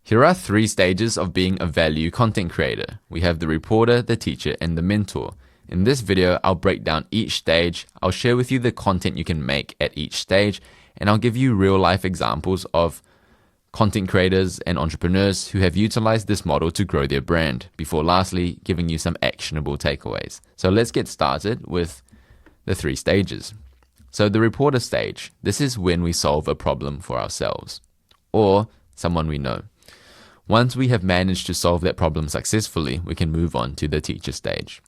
Here are 3 stages of being a value content creator. We have the reporter, the teacher, and the mentor. In this video, I'll break down each stage, I'll share with you the content you can make at each stage, and I'll give you real-life examples of content creators and entrepreneurs who have utilized this model to grow their brand, before lastly giving you some actionable takeaways. So let's get started with the 3 stages. So the reporter stage, this is when we solve a problem for ourselves or someone we know. Once we have managed to solve that problem successfully, we can move on to the teacher stage.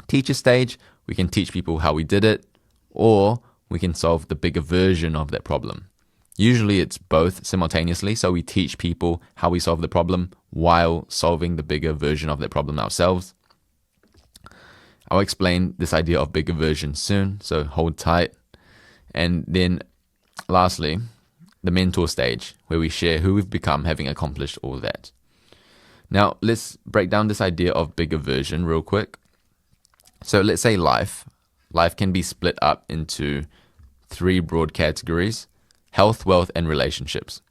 Teacher stage, we can teach people how we did it, or we can solve the bigger version of that problem. Usually it's both simultaneously, so we teach people how we solve the problem while solving the bigger version of that problem ourselves. I'll explain this idea of bigger version soon, so hold tight. And then lastly, the mentor stage, where we share who we've become having accomplished all that. Now, let's break down this idea of bigger version real quick. So let's say life. Life can be split up into 3 broad categories: health, wealth, and relationships.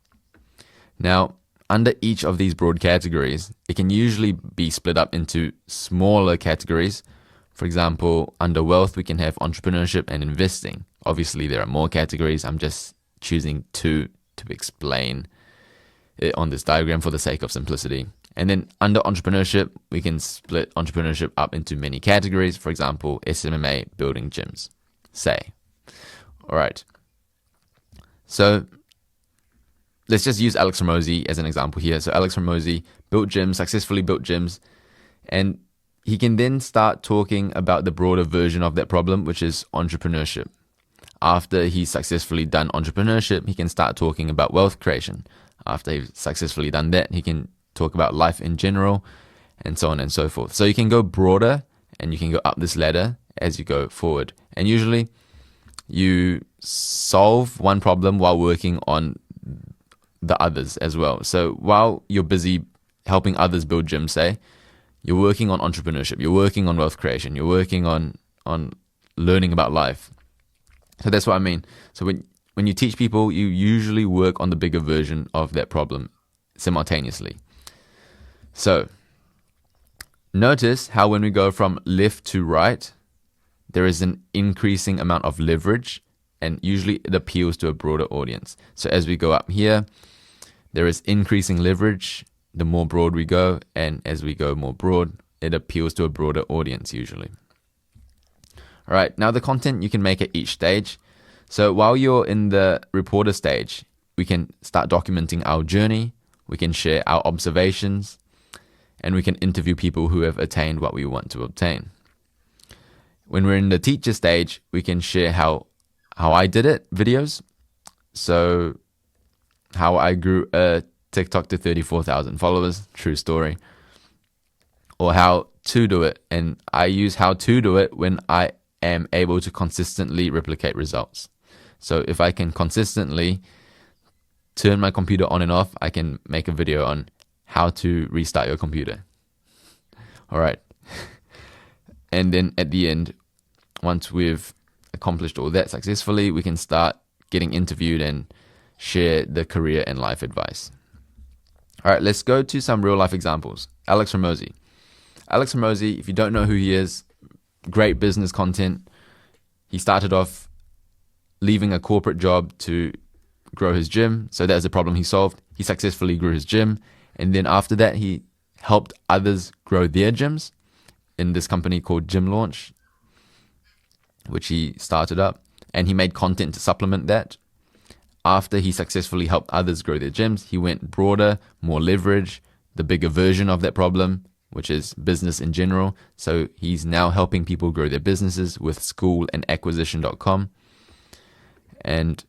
Now, under each of these broad categories, it can usually be split up into smaller categories. For example, under wealth, we can have entrepreneurship and investing. Obviously, there are more categories. I'm just choosing 2 to explain it on this diagram for the sake of simplicity. And then under entrepreneurship, we can split entrepreneurship up into many categories. For example, SMMA, building gyms, say. All right. So let's just use Alex Hormozi as an example here. So Alex Hormozi built gyms, successfully built gyms, and he can then start talking about the broader version of that problem, which is entrepreneurship. After he's successfully done entrepreneurship, he can start talking about wealth creation. After he's successfully done that, he can talk about life in general, and so on and so forth. So you can go broader and you can go up this ladder as you go forward. And usually you solve one problem while working on the others as well. So while you're busy helping others build gyms, say, you're working on entrepreneurship, you're working on wealth creation, you're working on learning about life. So that's what I mean. So when you teach people, you usually work on the bigger version of that problem simultaneously. So notice how when we go from left to right, there is an increasing amount of leverage, and usually it appeals to a broader audience. So as we go up here, there is increasing leverage the more broad we go, and as we go more broad, it appeals to a broader audience usually. All right, now the content you can make at each stage. So while you're in the reporter stage, we can start documenting our journey, we can share our observations, and we can interview people who have attained what we want to obtain. When we're in the teacher stage, we can share how I did it videos. So how I grew a TikTok to 34,000 followers, true story. Or how to do it. And I use how to do it when I am able to consistently replicate results. So if I can consistently turn my computer on and off, I can make a video on how to restart your computer. All right. And then at the end, once we've accomplished all that successfully, we can start getting interviewed and share the career and life advice. All right, let's go to some real life examples. Alex Hormozi. Alex Hormozi, if you don't know who he is, great business content. He started off leaving a corporate job to grow his gym. So that's the problem he solved. He successfully grew his gym. And then after that, he helped others grow their gyms in this company called Gym Launch, which he started up. And he made content to supplement that. After he successfully helped others grow their gyms, he went broader, more leverage, the bigger version of that problem, which is business in general. So he's now helping people grow their businesses with schoolandacquisition.com. And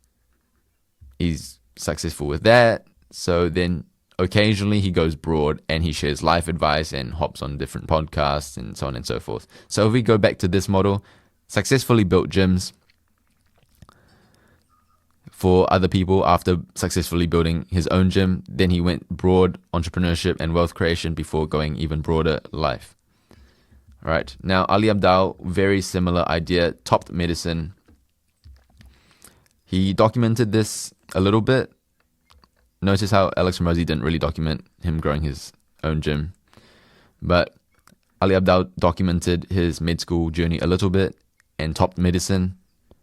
he's successful with that. So then occasionally he goes broad and he shares life advice and hops on different podcasts and so on and so forth. So if we go back to this model, successfully built gyms for other people after successfully building his own gym. Then he went broad entrepreneurship and wealth creation before going even broader life. All right. Now, Ali Abdaal, very similar idea, topped medicine. He documented this a little bit notice how Alex Ramosi didn't really document him growing his own gym, but Ali Abdaal documented his med school journey a little bit and topped medicine.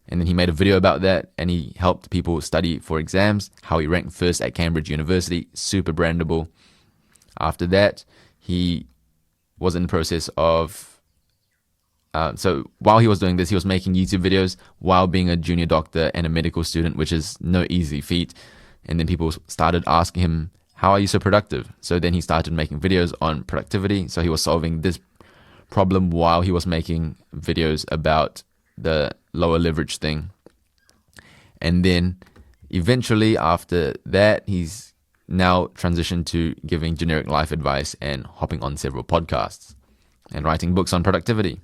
And then he made a video about that, and he helped people study for exams, how he ranked first at Cambridge University, super brandable. After that, he was in the process of, so while he was doing this, he was making YouTube videos while being a junior doctor and a medical student, which is no easy feat. And then people started asking him, how are you so productive? So then he started making videos on productivity. So he was solving this problem while he was making videos about the lower leverage thing. And then eventually after that, he's now transitioned to giving generic life advice and hopping on several podcasts and writing books on productivity.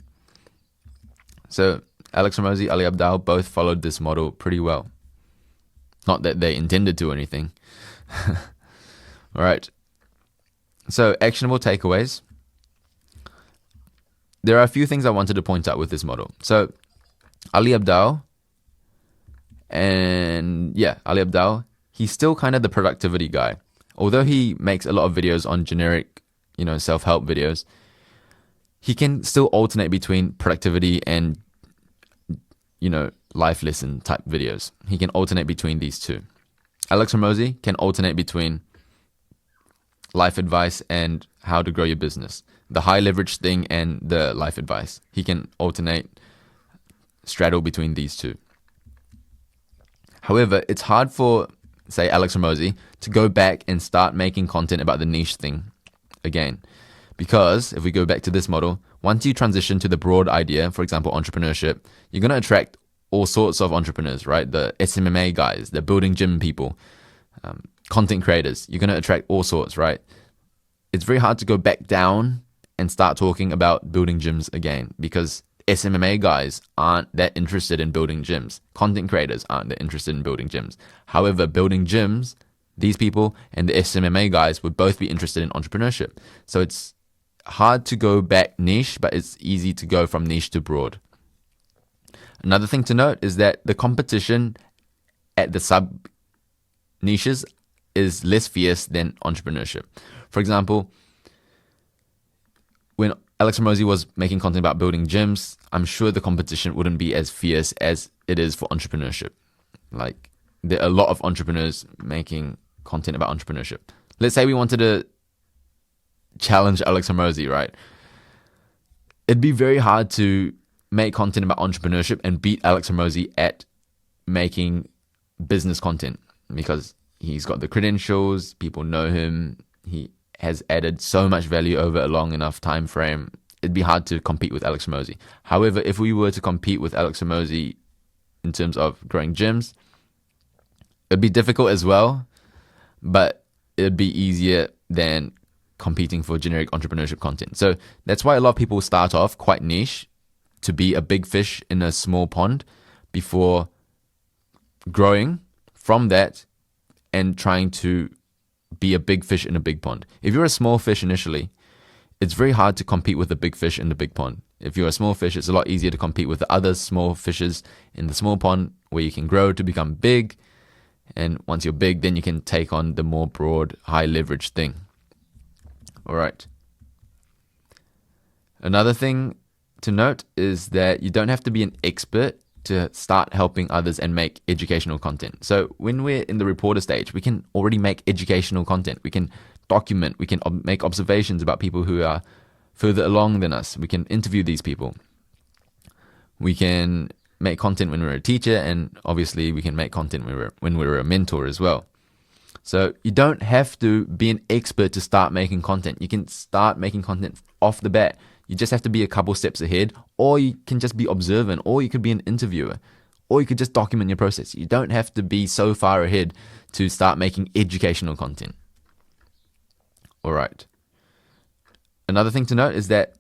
So Alex Ramosi, Ali Abdaal both followed this model pretty well. Not that they intended to or anything. All right. So actionable takeaways. There are a few things I wanted to point out with this model. So Ali Abdaal, he's still kind of the productivity guy. Although he makes a lot of videos on generic, self-help videos, he can still alternate between productivity and, life lesson type videos. He can alternate between these two. Alex Ramosi can alternate between life advice and how to grow your business. The high leverage thing and the life advice. He can straddle between these two. However, it's hard for, say, Alex Ramosi to go back and start making content about the niche thing again. Because if we go back to this model, once you transition to the broad idea, for example, entrepreneurship, you're going to attract all sorts of entrepreneurs, right? The SMMA guys, the building gym people, content creators. You're going to attract all sorts, right? It's very hard to go back down and start talking about building gyms again because SMMA guys aren't that interested in building gyms. Content creators aren't that interested in building gyms. However, building gyms, these people and the SMMA guys would both be interested in entrepreneurship. So it's hard to go back niche, but it's easy to go from niche to broad. Another thing to note is that the competition at the sub niches is less fierce than entrepreneurship. For example, when Alex Ramosi was making content about building gyms, I'm sure the competition wouldn't be as fierce as it is for entrepreneurship. Like, there are a lot of entrepreneurs making content about entrepreneurship. Let's say we wanted to challenge Alex Ramosi, right? It'd be very hard to make content about entrepreneurship and beat Alex Ramosi at making business content because he's got the credentials, people know him, he has added so much value over a long enough time frame. It'd be hard to compete with Alex Ramosi. However, if we were to compete with Alex Ramosi in terms of growing gyms, it'd be difficult as well, but it'd be easier than competing for generic entrepreneurship content. So that's why a lot of people start off quite niche to be a big fish in a small pond before growing from that and trying to be a big fish in a big pond. If you're a small fish initially, it's very hard to compete with the big fish in the big pond. If you're a small fish, it's a lot easier to compete with the other small fishes in the small pond where you can grow to become big. And once you're big, then you can take on the more broad, high leverage thing. All right. Another thing to note is that you don't have to be an expert to start helping others and make educational content. So when we're in the reporter stage, we can already make educational content. We can document, we can make observations about people who are further along than us. We can interview these people. We can make content when we're a teacher, and obviously we can make content when we're a mentor as well. So you don't have to be an expert to start making content. You can start making content off the bat. You just have to be a couple steps ahead, or you can just be observant, or you could be an interviewer, or you could just document your process. You don't have to be so far ahead to start making educational content. All right. Another thing to note is that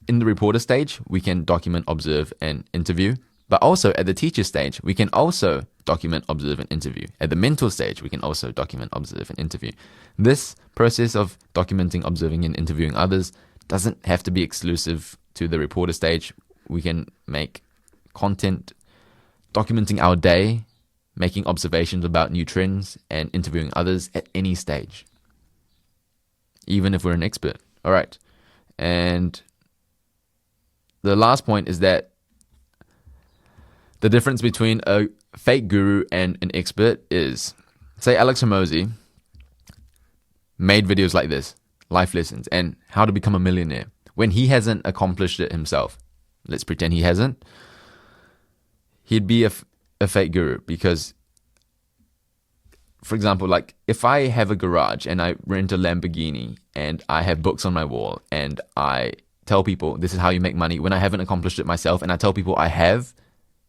in the reporter stage, we can document, observe, and interview. But also at the teacher stage, we can also document, observe, and interview. At the mentor stage, we can also document, observe, and interview. This process of documenting, observing, and interviewing others doesn't have to be exclusive to the reporter stage. We can make content documenting our day making observations about new trends, and interviewing others at any stage, even if we're an expert. All right. And the last point is that the difference between a fake guru and an expert is, say Alex Hormozi made videos like this, life lessons, and how to become a millionaire, when he hasn't accomplished it himself. Let's pretend he hasn't. He'd be a fake guru because, for example, like if I have a garage and I rent a Lamborghini and I have books on my wall and I tell people this is how you make money when I haven't accomplished it myself, and I tell people I have,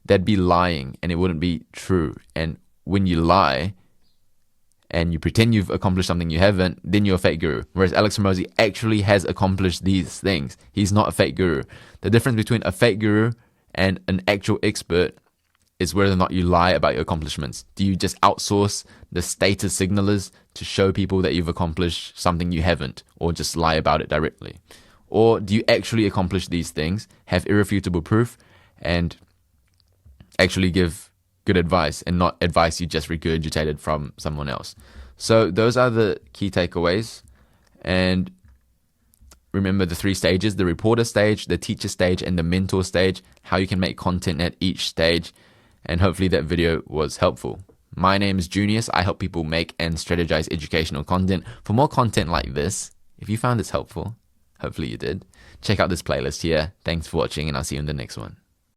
that'd be lying and it wouldn't be true. And when you lie and you pretend you've accomplished something you haven't, then you're a fake guru. Whereas Alex Hormozi actually has accomplished these things. He's not a fake guru. The difference between a fake guru and an actual expert is whether or not you lie about your accomplishments. Do you just outsource the status signalers to show people that you've accomplished something you haven't, or just lie about it directly? Or do you actually accomplish these things, have irrefutable proof, and actually give good advice and not advice you just regurgitated from someone else? So those are the key takeaways. And remember the 3 stages: the reporter stage, the teacher stage, and the mentor stage, how you can make content at each stage. And hopefully that video was helpful. My name is Junius. I help people make and strategize educational content. For more content like this, if you found this helpful, hopefully you did, check out this playlist here. Thanks for watching, and I'll see you in the next one.